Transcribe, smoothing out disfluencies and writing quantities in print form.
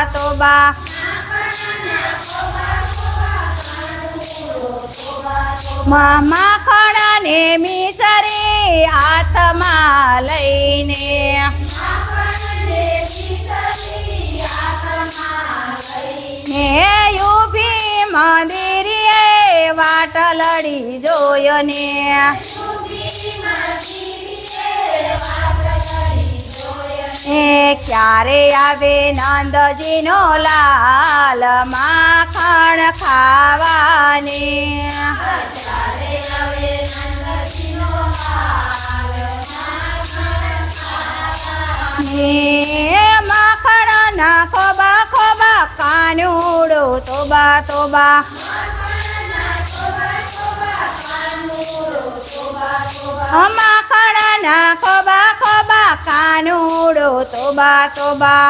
તોબા માખણ ને મિસરી હાથમાં લઈને હે ઊભી મંદિરે વાટ લડી જોયને હે ક્યારે આવે નંદજીનો લાલ માખણ ખાવાને માખણ ના ખોબા ખોબા કાનુડો તોબા તોબા માખણ ના ખોબા ખોબા કાનુડો તોબા તોબા